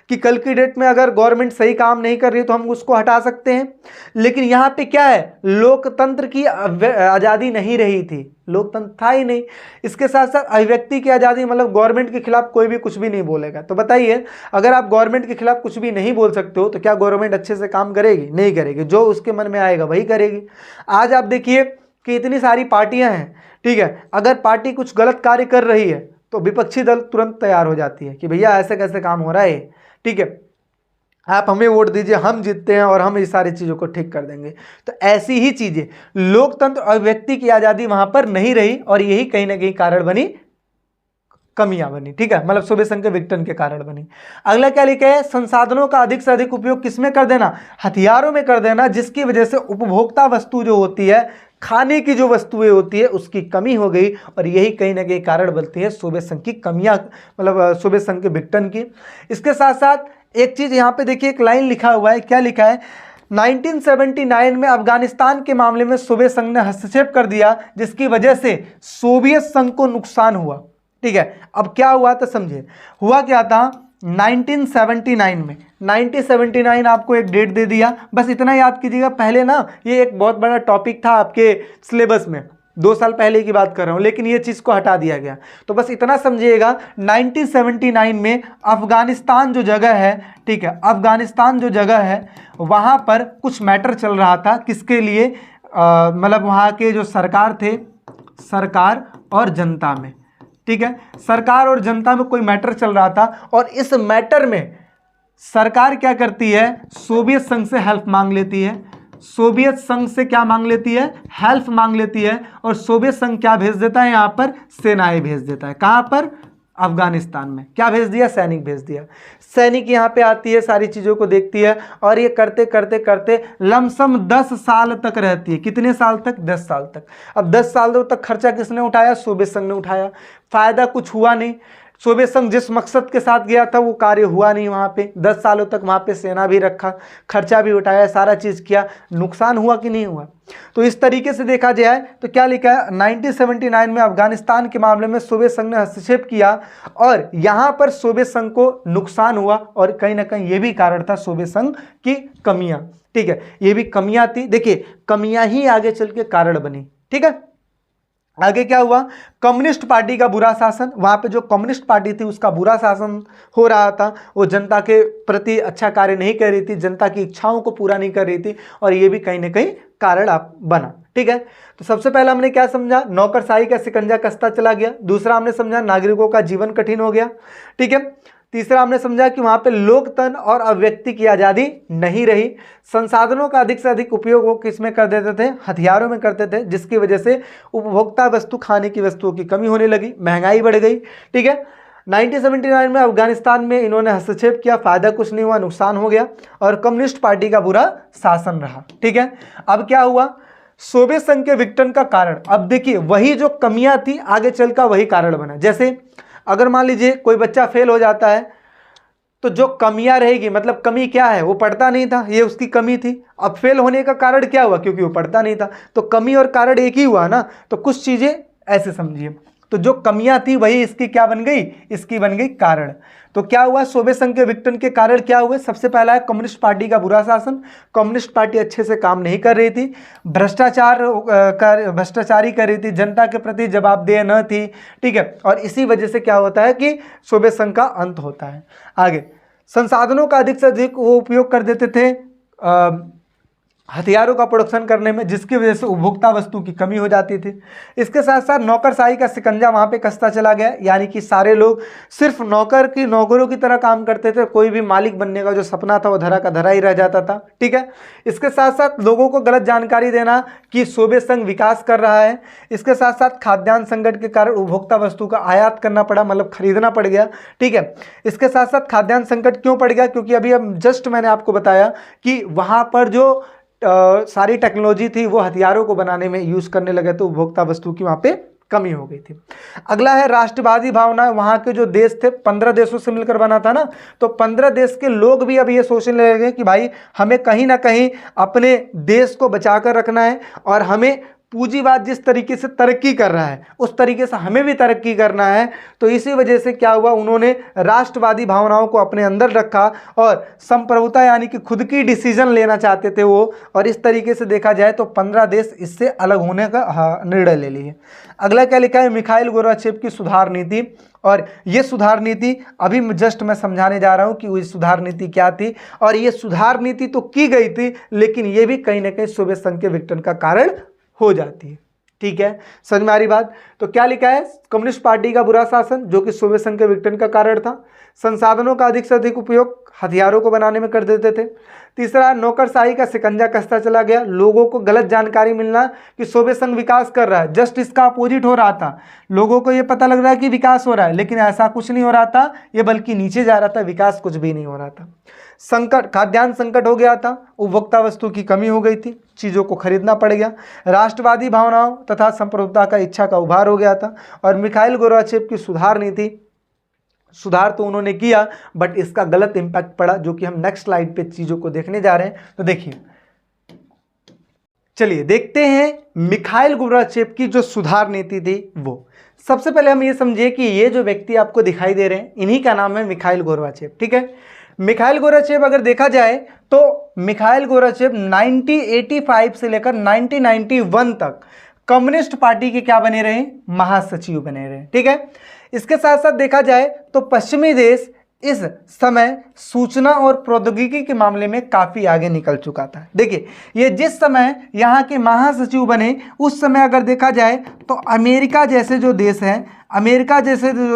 कि कल की डेट में अगर गवर्नमेंट सही काम नहीं कर रही तो हम उसको हटा सकते हैं। लेकिन यहाँ पे क्या है? लोकतंत्र की आज़ादी नहीं रही थी, लोकतंत्र था ही नहीं। इसके साथ साथ अभिव्यक्ति की आज़ादी, मतलब गवर्नमेंट के खिलाफ कोई भी कुछ भी नहीं बोलेगा। तो बताइए, अगर आप गवर्नमेंट के खिलाफ कुछ भी नहीं बोल सकते हो तो क्या गवर्नमेंट अच्छे से काम करेगी? नहीं करेगी, जो उसके मन में आएगा वही करेगी। आज आप देखिए कि इतनी सारी पार्टियां हैं, ठीक है, अगर पार्टी कुछ गलत कार्य कर रही है तो विपक्षी दल तुरंत तैयार हो जाती है कि भैया ऐसे कैसे काम हो रहा है, ठीक है, आप हमें वोट दीजिए, हम जीतते हैं और हम ये सारी चीज़ों को ठीक कर देंगे। तो ऐसी ही चीज़ें, लोकतंत्र और व्यक्ति की आज़ादी वहाँ पर नहीं रही, और यही कहीं ना कहीं कारण बनी, कमियां बनी। ठीक है, मतलब सोवियत संघ के विघटन के कारण बनी। अगला क्या लिखा है? संसाधनों का अधिक से अधिक उपयोग किसमें कर देना? हथियारों में कर देना, जिसकी वजह से उपभोक्ता वस्तु जो होती है, खाने की जो वस्तुएं होती है, उसकी कमी हो गई, और यही कहीं ना कहीं कारण बनती है सोवियत संघ की कमियां, मतलब सोवियत संघ के विघटन की। इसके साथ साथ एक चीज यहाँ पे देखिए, एक लाइन लिखा हुआ है, क्या लिखा है? 1979 में अफगानिस्तान के मामले में सोवियत संघ ने हस्तक्षेप कर दिया, जिसकी वजह से सोवियत संघ को नुकसान हुआ। ठीक है, अब क्या हुआ तो समझिए, हुआ क्या था 1979 में, 1979 आपको एक डेट दे दिया, बस इतना याद कीजिएगा। पहले ना ये एक बहुत बड़ा टॉपिक था आपके सिलेबस में, 2 साल पहले की बात कर रहा हूँ, लेकिन ये चीज़ को हटा दिया गया। तो बस इतना समझिएगा, 1979 में अफगानिस्तान जो जगह है, ठीक है, अफगानिस्तान जो जगह है वहाँ पर कुछ मैटर चल रहा था, किसके लिए? मतलब वहाँ के जो सरकार थे, सरकार और जनता में, ठीक है, सरकार और जनता में कोई मैटर चल रहा था, और इस मैटर में सरकार क्या करती है? सोवियत संघ से हेल्प मांग लेती है। सोवियत संघ से क्या मांग लेती है? हेल्प मांग लेती है, और सोवियत संघ क्या भेज देता है? यहाँ पर सेनाएं भेज देता है। कहाँ पर? अफगानिस्तान में। क्या भेज दिया? सैनिक भेज दिया। सैनिक यहाँ पे आती है, सारी चीज़ों को देखती है, और ये करते करते करते लमसम 10 साल तक रहती है। कितने साल तक? 10 साल तक। अब 10 सालों तक खर्चा किसने उठाया? सोवियत संघ ने उठाया। फायदा कुछ हुआ नहीं, सोवियत संघ जिस मकसद के साथ गया था वो कार्य हुआ नहीं। वहाँ पे 10 सालों तक वहाँ पे सेना भी रखा, खर्चा भी उठाया, सारा चीज़ किया, नुकसान हुआ कि नहीं हुआ? तो इस तरीके से देखा जाए तो क्या लिखा है? 1979 में अफगानिस्तान के मामले में सोवियत संघ ने हस्तक्षेप किया, और यहाँ पर सोवियत संघ को नुकसान हुआ, और कहीं ना कहीं ये भी कारण था सोवियत संघ की कमियां। ठीक है, ये भी कमियां थी। देखिए, कमियां ही आगे चल के कारण बनी। ठीक है, आगे क्या हुआ? कम्युनिस्ट पार्टी का बुरा शासन। वहाँ पे जो कम्युनिस्ट पार्टी थी उसका बुरा शासन हो रहा था, वो जनता के प्रति अच्छा कार्य नहीं कर रही थी, जनता की इच्छाओं को पूरा नहीं कर रही थी, और ये भी कहीं ना कहीं कारण बना। ठीक है, तो सबसे पहला हमने क्या समझा? नौकरशाही का शिकंजा कसता चला गया। दूसरा हमने समझा नागरिकों का जीवन कठिन हो गया। ठीक है, तीसरा हमने समझा कि वहाँ पे लोकतंत्र और अभिव्यक्ति की आज़ादी नहीं रही। संसाधनों का अधिक से अधिक उपयोग वो किसमें कर देते थे? हथियारों में करते थे, जिसकी वजह से उपभोक्ता वस्तु, खाने की वस्तुओं की कमी होने लगी, महंगाई बढ़ गई। ठीक है, 1979 में अफगानिस्तान में इन्होंने हस्तक्षेप किया, फायदा कुछ नहीं हुआ, नुकसान हो गया, और कम्युनिस्ट पार्टी का बुरा शासन रहा। ठीक है, अब क्या हुआ? सोवियत संघ के विघटन का कारण, अब देखिए वही जो कमियां थी आगे चलकर वही कारण बना। जैसे अगर मान लीजिए कोई बच्चा फेल हो जाता है, तो जो कमियां रहेगी, मतलब कमी क्या है? वो पढ़ता नहीं था, ये उसकी कमी थी। अब फेल होने का कारण क्या हुआ? क्योंकि वो पढ़ता नहीं था। तो कमी और कारण एक ही हुआ ना। तो कुछ चीजें ऐसे समझिए, तो जो कमियां थी वही इसकी क्या बन गई? इसकी बन गई कारण। तो क्या हुआ? सोवियत संघ के विघटन के कारण क्या हुए? सबसे पहला है कम्युनिस्ट पार्टी का बुरा शासन। कम्युनिस्ट पार्टी अच्छे से काम नहीं कर रही थी, भ्रष्टाचारी कर रही थी, जनता के प्रति जवाबदेह न थी। ठीक है, और इसी वजह से क्या होता है कि सोवियत संघ का अंत होता है। आगे, संसाधनों का अधिक से अधिक वो उपयोग कर देते थे, हथियारों का प्रोडक्शन करने में, जिसकी वजह से उपभोक्ता वस्तु की कमी हो जाती थी। इसके साथ साथ नौकरशाही का शिकंजा वहाँ पे कसता चला गया, यानी कि सारे लोग सिर्फ नौकरों की तरह काम करते थे, कोई भी मालिक बनने का जो सपना था वो धरा का धरा ही रह जाता था। ठीक है, इसके साथ साथ लोगों को गलत जानकारी देना कि सोवियत संघ विकास कर रहा है। इसके साथ साथ खाद्यान्न संकट के कारण उपभोक्ता वस्तु का आयात करना पड़ा, मतलब खरीदना पड़ गया। ठीक है, इसके साथ साथ खाद्यान्न संकट क्यों पड़ गया, क्योंकि अभी अब जस्ट मैंने आपको बताया कि वहाँ पर जो सारी टेक्नोलॉजी थी वो हथियारों को बनाने में यूज करने लगे, तो उपभोक्ता वस्तु की वहां पे कमी हो गई थी। अगला है राष्ट्रवादी भावना। वहां के जो देश थे 15 देशों से मिलकर बना था ना, तो 15 देश के लोग भी अब ये सोचने लगे कि भाई हमें कहीं ना कहीं अपने देश को बचाकर रखना है और हमें पूंजीवाद जिस तरीके से तरक्की कर रहा है उस तरीके से हमें भी तरक्की करना है। तो इसी वजह से क्या हुआ, उन्होंने राष्ट्रवादी भावनाओं को अपने अंदर रखा और संप्रभुता यानी कि खुद की डिसीजन लेना चाहते थे वो, और इस तरीके से देखा जाए तो 15 देश इससे अलग होने का निर्णय ले लिए। अगला क्या लिखा है, मिखाइल गोर्बाचेव की सुधार नीति। और ये सुधार नीति अभी जस्ट मैं समझाने जा रहा हूं कि वो सुधार नीति क्या थी। और ये सुधार नीति तो की गई थी, लेकिन ये भी कहीं ना कहीं सोवियत संघ के विघटन का कारण हो जाती है। ठीक है, समझ में आ रही बात। तो क्या लिखा है, कम्युनिस्ट पार्टी का बुरा शासन जो कि सोवियत संघ के विघटन का कारण था। संसाधनों का अधिक से अधिक उपयोग हथियारों को बनाने में कर देते थे। तीसरा, नौकरशाही का शिकंजा कसता चला गया, लोगों को गलत जानकारी मिलना कि सोवियत संघ विकास कर रहा है, जस्ट इसका अपोजिट हो रहा था। लोगों को यह पता लग रहा है कि विकास हो रहा है, लेकिन ऐसा कुछ नहीं हो रहा था, ये बल्कि नीचे जा रहा था, विकास कुछ भी नहीं हो रहा था। संकट, खाद्यान्न संकट हो गया था, उपभोक्ता वस्तु की कमी हो गई थी, चीज़ों को खरीदना पड़ गया। राष्ट्रवादी भावनाओं तथा संप्रभुता का इच्छा का उभार हो गया था। और मिखाइल गोर्बाचेव की सुधार नीति, सुधार तो उन्होंने किया बट इसका गलत इंपैक्ट पड़ा, जो कि हम नेक्स्ट स्लाइड पे चीज़ों को देखने जा रहे हैं। तो देखिए, चलिए देखते हैं मिखाइल गोर्बाचेव की जो सुधार नीति थी वो। सबसे पहले हम ये समझिए कि ये जो व्यक्ति आपको दिखाई दे रहे हैं इन्हीं का नाम है मिखाइल गोर्बाचेव। ठीक है, मिखाइल गोर्बाचेव अगर देखा जाए तो मिखाइल गोर्बाचेव 1985 से लेकर 1991 तक कम्युनिस्ट पार्टी के क्या बने रहे, महासचिव बने रहे। ठीक है, इसके साथ साथ देखा जाए तो पश्चिमी देश इस समय सूचना और प्रौद्योगिकी के मामले में काफी आगे निकल चुका था। देखिए, ये जिस समय यहाँ के महासचिव बने उस समय अगर देखा जाए तो अमेरिका जैसे जो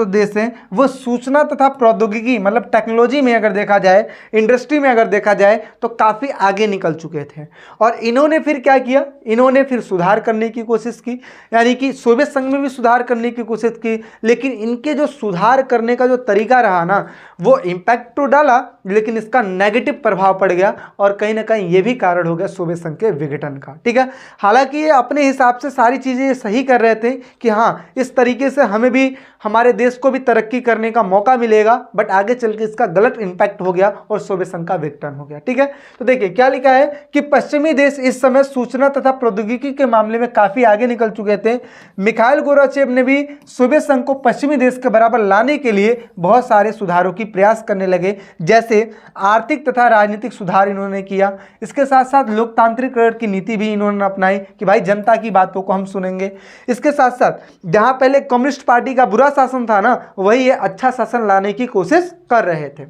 देश हैं वो सूचना तथा प्रौद्योगिकी मतलब टेक्नोलॉजी में अगर देखा जाए, इंडस्ट्री में अगर देखा जाए तो काफ़ी आगे निकल चुके थे। और इन्होंने फिर क्या किया, इन्होंने फिर सुधार करने की कोशिश की, यानी कि सोवियत संघ में भी सुधार करने की कोशिश की, लेकिन इनके जो सुधार करने का जो तरीका रहा ना, वो इम्पैक्ट तो डाला लेकिन इसका नेगेटिव प्रभाव पड़ गया और कहीं ना कहीं ये भी कारण हो गया सोवियत संघ के विघटन का। ठीक है, हालांकि ये अपने हिसाब से सारी चीज़ें सही कर रहे थे कि हाँ इस तरीके से हमें भी, हमारे देश को भी तरक्की करने का मौका मिलेगा, बट आगे चल के इसका गलत इंपैक्ट हो गया और सोवियत संघ का विघटन हो गया। ठीक है, तो देखिए क्या लिखा है कि पश्चिमी देश इस समय सूचना तथा प्रौद्योगिकी के मामले में काफी आगे निकल चुके थे। मिखाइल गोर्बाचेव ने भी सोवियत संघ को पश्चिमी देश के बराबर लाने के लिए बहुत सारे सुधारों की प्रयास करने लगे, जैसे आर्थिक तथा राजनीतिक सुधार इन्होंने किया। इसके साथ साथ लोकतांत्रिकरण की नीति भी इन्होंने अपनाई कि भाई जनता की बातों को हम सुनेंगे। इसके साथ साथ जहां पहले कम्युनिस्ट पार्टी का बुरा शासन था ना, वही ये अच्छा शासन लाने की कोशिश कर रहे थे।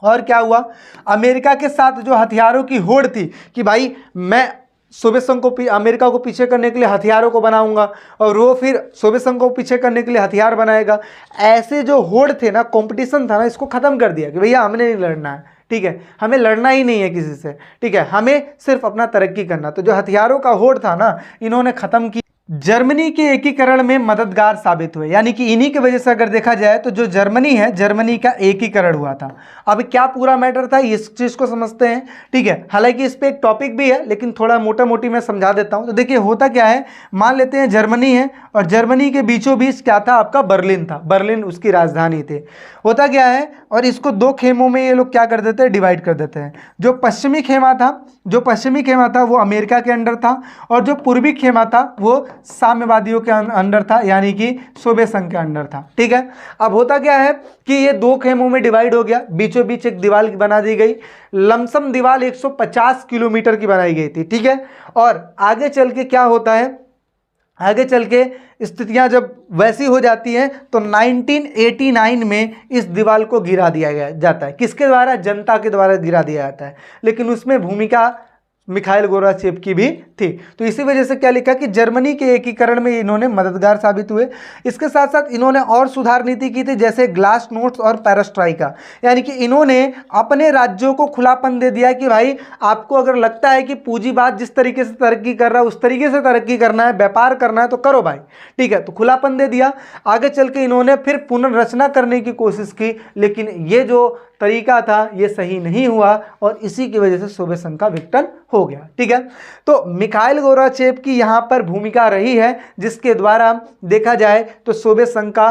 और क्या हुआ, अमेरिका के साथ जो हथियारों की होड़ थी कि भाई मैं सोवियत संघ को, अमेरिका को पीछे करने के लिए हथियारों को बनाऊंगा और वो फिर सोवियत संघ को पीछे करने के लिए हथियार बनाएगा, ऐसे जो होड़ थे ना, कंपटीशन था ना, इसको खत्म कर दिया कि भैया हमने नहीं लड़ना है। ठीक है, हमें लड़ना ही नहीं है किसी से। ठीक है, हमें सिर्फ अपना तरक्की करना। तो जो हथियारों का होड़ था ना, इन्होंने खत्म किया। जर्मनी के एकीकरण में मददगार साबित हुए, यानी कि इन्हीं की वजह से अगर देखा जाए तो जो जर्मनी है, जर्मनी का एकीकरण हुआ था। अब क्या पूरा मैटर था इस चीज को समझते हैं। ठीक है, हालांकि इस पे एक टॉपिक भी है लेकिन थोड़ा मोटा मोटी मैं समझा देता हूं। तो देखिए होता क्या है, मान लेते हैं जर्मनी है और जर्मनी के बीचों बीच क्या था, आपका बर्लिन था, बर्लिन उसकी राजधानी थी। होता क्या है, और इसको दो खेमों में ये लोग क्या कर देते हैं, डिवाइड कर देते हैं। जो पश्चिमी खेमा था वो अमेरिका के अंडर था और जो पूर्वी खेमा था वो साम्यवादियों के अंडर था, यानी कि सोवियत संघ के अंडर था। ठीक है, अब होता क्या है कि ये दो खेमों में डिवाइड हो गया, बीचों बीच एक दीवार बना दी गई। लमसम दीवार 150 किलोमीटर की बनाई गई थी। ठीक है, और आगे चल के क्या होता है, आगे चल के स्थितियां जब वैसी हो जाती हैं तो 1989 में इस दीवार को गिरा दिया जाता है। किसके द्वारा, जनता के द्वारा गिरा दिया जाता है, लेकिन उसमें भूमिका मिखाइल गोराचेव की भी थी। तो इसी वजह से क्या लिखा कि जर्मनी के एकीकरण में इन्होंने मददगार साबित हुए। इसके साथ साथ इन्होंने और सुधार नीति की थी, जैसे ग्लास नोट्स और पेरेस्ट्राइका, यानी कि इन्होंने अपने राज्यों को खुलापन दे दिया कि भाई आपको अगर लगता है कि पूंजीवाद जिस तरीके से तरक्की कर रहा है उस तरीके से तरक्की करना है, व्यापार करना है तो करो भाई, ठीक है। तो खुलापन दे दिया। आगे चल के इन्होंने फिर पुनर्रचना करने की कोशिश की, लेकिन ये जो तरीका था ये सही नहीं हुआ और इसी की वजह से सोवियत संघ का विघटन हो गया, ठीक है। तो मिखाइल गोराचेव की यहाँ पर भूमिका रही है, जिसके द्वारा देखा जाए तो सोवियत संघ का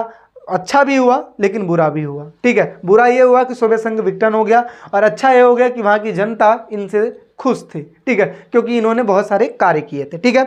अच्छा भी हुआ लेकिन बुरा भी हुआ, ठीक है। बुरा ये हुआ कि सोवियत संघ विघटन हो गया और अच्छा ये हो गया कि वहाँ की जनता इनसे खुश थी, ठीक है, क्योंकि इन्होंने बहुत सारे कार्य किए थे, ठीक है।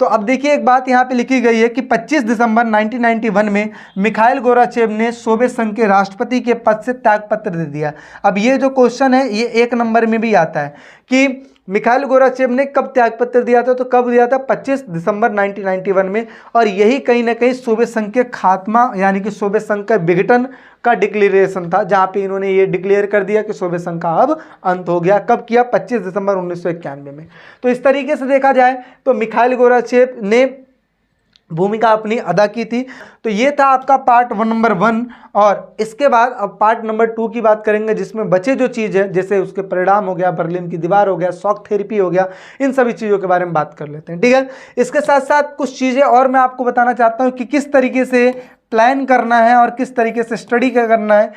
तो अब देखिए एक बात यहाँ पे लिखी गई है कि 25 दिसंबर 1991 में मिखाइल गोराचेव ने सोवियत संघ के राष्ट्रपति के पद से त्यागपत्र दे दिया। अब ये जो क्वेश्चन है ये 1 नंबर में भी आता है कि मिखाइल गोराचेव ने कब त्यागपत्र दिया था, तो कब दिया था 25 दिसंबर 1991 में। और यही कहीं ना कहीं सोवियत संघ के खात्मा यानी कि सोवियत संघ का विघटन का डिक्लेरेशन था, जहां पे इन्होंने ये डिक्लेयर कर दिया कि सोवियत संघ का अब अंत हो गया। कब किया? 25 दिसंबर 1991 में। तो इस तरीके से देखा जाए तो मिखाइल गोराचेव ने भूमिका अपनी अदा की थी। तो ये था आपका पार्ट नंबर 1। और इसके बाद अब पार्ट नंबर 2 की बात करेंगे, जिसमें बचे जो चीज़ है जैसे उसके परिणाम हो गया, बर्लिन की दीवार हो गया, शॉक थेरेपी हो गया, इन सभी चीज़ों के बारे में बात कर लेते हैं, ठीक है। इसके साथ साथ कुछ चीज़ें और मैं आपको बताना चाहता हूँ कि किस तरीके से प्लान करना है और किस तरीके से स्टडी करना है,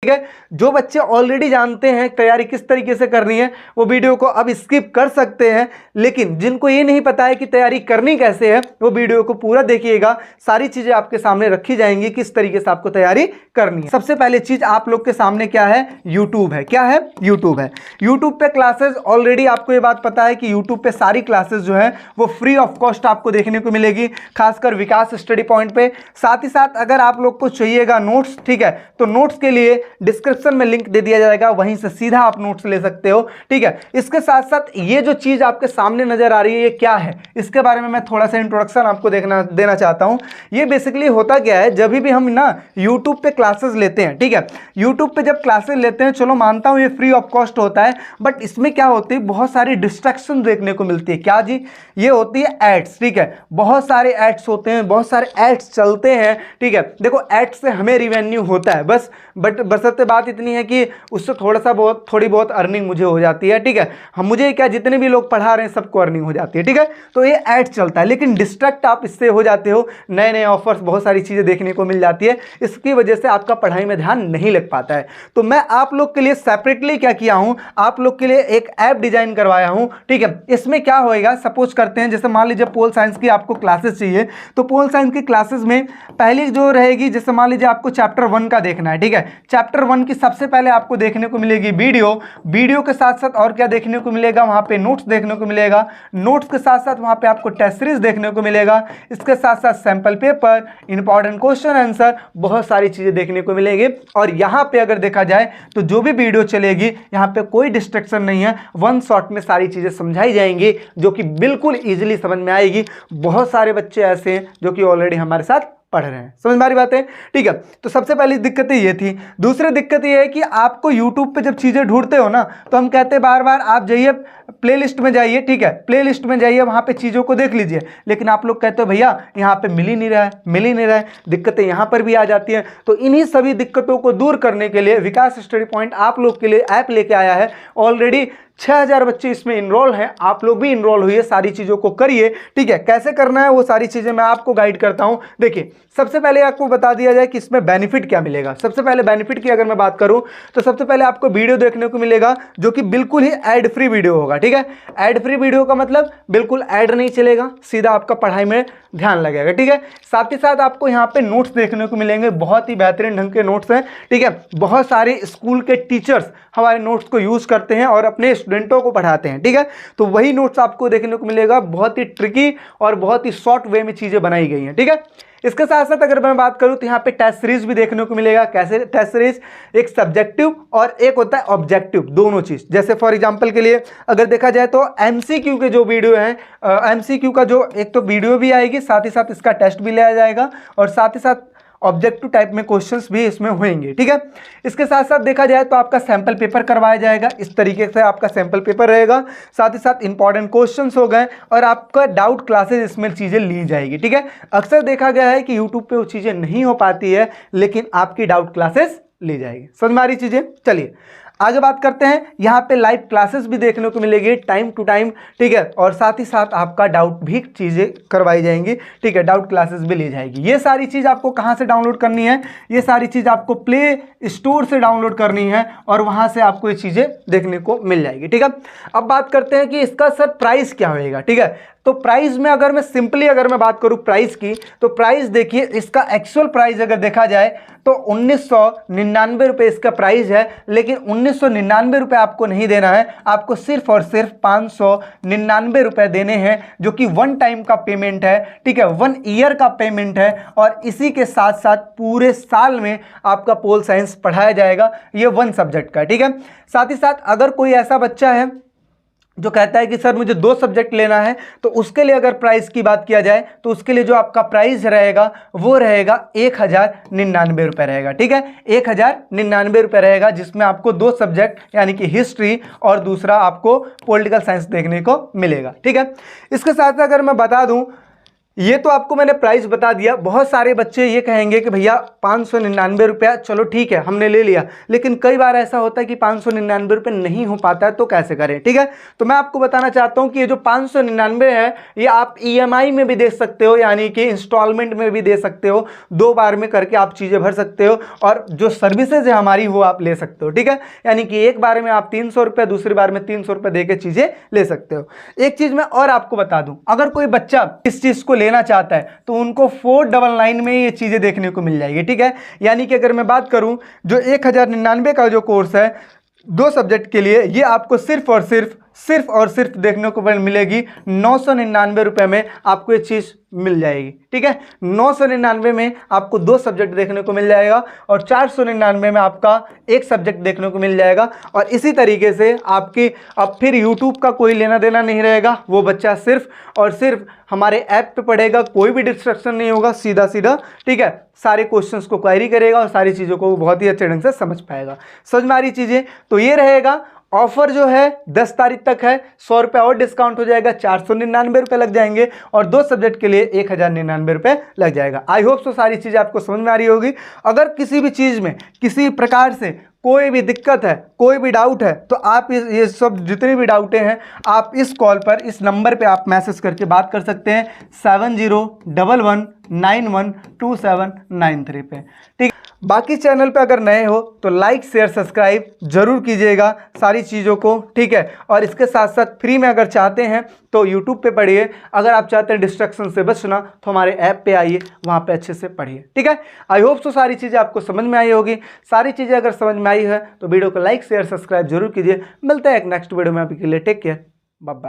ठीक है। जो बच्चे ऑलरेडी जानते हैं तैयारी किस तरीके से करनी है वो वीडियो को अब स्किप कर सकते हैं, लेकिन जिनको ये नहीं पता है कि तैयारी करनी कैसे है वो वीडियो को पूरा देखिएगा। सारी चीजें आपके सामने रखी जाएंगी किस तरीके से आपको तैयारी करनी है। सबसे पहले चीज आप लोग के सामने क्या है? यूट्यूब है। क्या है? यूट्यूब है। यूट्यूब पे क्लासेस ऑलरेडी आपको ये बात पता है कि यूट्यूब पे सारी क्लासेस जो है वो फ्री ऑफ कॉस्ट आपको देखने को मिलेगी, खासकर विकास स्टडी पॉइंट पे। साथ ही साथ अगर आप लोग को चाहिएगा नोट्स, ठीक है, तो नोट्स के लिए डिस्क्रिप्शन में लिंक दे दिया जाएगा, वहीं से सीधा आप नोट्स ले सकते हो, ठीक है। इसके साथ साथ ये जो चीज आपके सामने नजर आ रही है ये क्या है, इसके बारे में मैं थोड़ा सा इंट्रोडक्शन आपको देना चाहता हूं। ये बेसिकली होता क्या है, जब भी हम ना यूट्यूब पे क्लासेस लेते हैं, ठीक है, यूट्यूब पे जब क्लासेस लेते हैं, चलो मानता हूं ये फ्री ऑफ कॉस्ट होता है, बट इसमें क्या होती है, बहुत सारी डिस्ट्रैक्शन देखने को मिलती है। क्या जी? ये होती है एड्स, ठीक है। बहुत सारे एड्स होते हैं, बहुत सारे एड्स चलते हैं, ठीक है। देखो एड्स से हमें रिवेन्यू होता है बस, बट बशर्ते बात इतनी है कि उससे थोड़ी बहुत अर्निंग मुझे हो जाती है, ठीक है। हम मुझे क्या, जितने भी लोग पढ़ा रहे हैं सबको अर्निंग हो जाती है, ठीक है। तो ये ऐड चलता है, लेकिन डिस्ट्रैक्ट आप इससे हो जाते हो, नए नए ऑफर्स, बहुत सारी चीजें देखने को मिल जाती है, इसकी वजह से आपका पढ़ाई में ध्यान नहीं लग पाता है। तो मैं आप लोग के लिए सेपरेटली क्या किया हूं, आप लोग के लिए एक ऐप डिजाइन करवाया हूं, ठीक है। इसमें क्या होएगा, सपोज करते हैं जैसे मान लीजिए पोल साइंस की आपको क्लासेस चाहिए, तो पोल साइंस की क्लासेस में पहली जो रहेगी, जैसे मान लीजिए आपको चैप्टर 1 का देखना है, ठीक है। चैप्टर 1 की सबसे पहले आपको देखने को मिलेगी वीडियो के साथ साथ और क्या देखने को मिलेगा, वहां पे नोट्स देखने को मिलेगा, नोट्स के साथ साथ वहां पे आपको टेस्ट सीरीज देखने को मिलेगा, इसके साथ साथ sample paper, important question answer, बहुत सारी चीजें देखने को मिलेगी। और यहां पे अगर देखा जाए तो जो भी वीडियो चलेगी यहां पे कोई डिस्ट्रैक्शन नहीं है, वन शॉट में सारी चीजें समझाई जाएंगी जो कि बिल्कुल ईजिली समझ में आएगी। बहुत सारे बच्चे ऐसे हैं जो कि ऑलरेडी हमारे साथ पढ़ रहे हैं, समझ में आ रही बात है, ठीक है। तो सबसे पहली दिक्कत ये थी। दूसरी दिक्कत ये है कि आपको YouTube पे जब चीज़ें ढूंढते हो ना, तो हम कहते हैं बार बार आप जाइए प्लेलिस्ट में जाइए, ठीक है, प्लेलिस्ट में जाइए, वहाँ पे चीज़ों को देख लीजिए, लेकिन आप लोग कहते हो भैया यहाँ पे मिल ही नहीं रहा है, दिक्कतें यहाँ पर भी आ जाती हैं। तो इन्हीं सभी दिक्कतों को दूर करने के लिए विकास स्टडी पॉइंट आप लोग के लिए ऐप लेके आया है। ऑलरेडी 6000 बच्चे इसमें इनरोल हैं, आप लोग भी इनरोल हुई है, सारी चीज़ों को करिए, ठीक है। कैसे करना है वो सारी चीज़ें मैं आपको गाइड करता हूं। देखिए सबसे पहले आपको बता दिया जाए कि इसमें बेनिफिट क्या मिलेगा। सबसे पहले बेनिफिट की अगर मैं बात करूं तो सबसे पहले आपको वीडियो देखने को मिलेगा जो कि बिल्कुल ही एड फ्री वीडियो होगा, ठीक है। एड फ्री वीडियो का मतलब बिल्कुल एड नहीं चलेगा, सीधा आपका पढ़ाई में ध्यान लगेगा, ठीक है। साथ ही साथ आपको यहाँ पे नोट्स देखने को मिलेंगे, बहुत ही बेहतरीन ढंग के नोट्स हैं, ठीक है। बहुत सारे स्कूल के टीचर्स हमारे नोट्स को यूज करते हैं और अपने स्टूडेंटों को पढ़ाते हैं, ठीक है। तो वही नोट्स आपको देखने को मिलेगा, बहुत ही ट्रिकी और बहुत ही शॉर्ट वे में चीजें बनाई गई हैं, ठीक है। इसके साथ साथ अगर मैं बात करूं तो यहाँ पे टेस्ट सीरीज भी देखने को मिलेगा। कैसे टेस्ट सीरीज? एक सब्जेक्टिव और एक होता है ऑब्जेक्टिव, दोनों चीज। जैसे फॉर एग्जांपल के लिए अगर देखा जाए तो एमसीक्यू के जो वीडियो हैं, एमसीक्यू का जो एक तो वीडियो भी आएगी, साथ ही साथ इसका टेस्ट भी लिया जाएगा और साथ ही साथ ऑब्जेक्टिव टाइप में क्वेश्चंस भी इसमें होंगे, ठीक है। इसके साथ साथ देखा जाए तो आपका सैंपल पेपर करवाया जाएगा, इस तरीके से आपका सैंपल पेपर रहेगा, साथ ही साथ इंपॉर्टेंट क्वेश्चंस हो गए और आपका डाउट क्लासेस इसमें चीज़ें ली जाएगी, ठीक है। अक्सर देखा गया है कि यूट्यूब पे वो चीज़ें नहीं हो पाती है, लेकिन आपकी डाउट क्लासेस ली जाएगी। समझ में आ रही चीज़ें? चलिए आगे बात करते हैं। यहाँ पे लाइव क्लासेस भी देखने को मिलेगी टाइम टू टाइम, ठीक है, और साथ ही साथ आपका डाउट भी चीज़ें करवाई जाएंगी, ठीक है, डाउट क्लासेस भी ली जाएगी। ये सारी चीज़ आपको कहाँ से डाउनलोड करनी है? ये सारी चीज़ आपको प्ले स्टोर से डाउनलोड करनी है और वहाँ से आपको ये चीज़ें देखने को मिल जाएगी, ठीक है। अब बात करते हैं कि इसका सर प्राइस क्या होएगा, ठीक है। तो प्राइस में अगर मैं सिंपली बात करूं प्राइस की, तो प्राइस देखिए, इसका एक्चुअल प्राइस अगर देखा जाए तो 1999 रुपये इसका प्राइस है, लेकिन 1999 रुपये आपको नहीं देना है, आपको सिर्फ और सिर्फ 599 रुपये देने हैं, जो कि वन टाइम का पेमेंट है, ठीक है, 1 ईयर का पेमेंट है। और इसी के साथ साथ पूरे साल में आपका पोल साइंस पढ़ाया जाएगा, ये 1 सब्जेक्ट का, ठीक है। साथ ही साथ अगर कोई ऐसा बच्चा है जो कहता है कि सर मुझे 2 सब्जेक्ट लेना है, तो उसके लिए अगर प्राइस की बात किया जाए तो उसके लिए जो आपका प्राइस रहेगा वो रहेगा 1099 रुपये रहेगा, ठीक है, 1099 रुपये रहेगा, जिसमें आपको 2 सब्जेक्ट यानी कि हिस्ट्री और दूसरा आपको पॉलिटिकल साइंस देखने को मिलेगा, ठीक है। इसके साथ अगर मैं बता दूं, ये तो आपको मैंने प्राइस बता दिया। बहुत सारे बच्चे ये कहेंगे कि भैया 599 रुपया, चलो ठीक है हमने ले लिया, लेकिन कई बार ऐसा होता है कि 599 रुपये नहीं हो पाता है, तो कैसे करें, ठीक है। तो मैं आपको बताना चाहता हूं कि ये जो 599 है ये आप EMI में भी दे सकते हो, यानी कि इंस्टॉलमेंट में भी दे सकते हो, 2 बार में करके आप चीज़ें भर सकते हो, और जो सर्विसेज है हमारी वो आप ले सकते हो, ठीक है। यानी कि एक बार में आप 300 रुपये, दूसरी बार में 300 रुपये दे के चीज़ें ले सकते हो। एक चीज़ मैं और आपको बता दूं, अगर कोई बच्चा इस चीज़ को लेना चाहता है तो उनको 499 में ये चीजें देखने को मिल जाएगी, ठीक है। यानी कि अगर मैं बात करूं, जो 1099 का जो कोर्स है 2 सब्जेक्ट के लिए, ये आपको सिर्फ और सिर्फ देखने को मिलेगी 999 रुपये में आपको ये चीज़ मिल जाएगी, ठीक है। 999 में आपको 2 सब्जेक्ट देखने को मिल जाएगा और 499 में आपका 1 सब्जेक्ट देखने को मिल जाएगा। और इसी तरीके से आपकी अब फिर YouTube का कोई लेना देना नहीं रहेगा, वो बच्चा सिर्फ और सिर्फ हमारे ऐप पे पढ़ेगा, कोई भी डिस्ट्रक्शन नहीं होगा, सीधा सीधा, ठीक है, सारे क्वेश्चंस को क्वेरी करेगा और सारी चीज़ों को बहुत ही अच्छे ढंग से समझ पाएगा। समझ में आ रही चीज़ें? तो ये रहेगा। ऑफर जो है 10 तारीख तक है, 100 रुपये और डिस्काउंट हो जाएगा, 499 रुपये लग जाएंगे और 2 सब्जेक्ट के लिए 1099 रुपये लग जाएगा। आई होप सो सारी चीज़ें आपको समझ में आ रही होगी। अगर किसी भी चीज़ में किसी प्रकार से कोई भी दिक्कत है, कोई भी डाउट है, तो आप ये सब जितने भी डाउटें हैं आप इस कॉल पर, इस नंबर पे आप मैसेज करके बात कर सकते हैं 7011912793 पे, ठीक। बाकी चैनल पे अगर नए हो तो लाइक शेयर सब्सक्राइब जरूर कीजिएगा सारी चीज़ों को, ठीक है। और इसके साथ साथ फ्री में अगर चाहते हैं तो यूट्यूब पे पढ़िए, अगर आप चाहते हैं डिस्ट्रक्शन से बचना तो हमारे ऐप पे आइए, वहाँ पे अच्छे से पढ़िए, ठीक है। आई होप सो सारी चीज़ें आपको समझ में आई होगी। सारी चीज़ें अगर समझ में आई है तो वीडियो को लाइक शेयर सब्सक्राइब जरूर कीजिए। मिलते हैं एक नेक्स्ट वीडियो में, अभी के लिए टेक केयर, बाय बाय।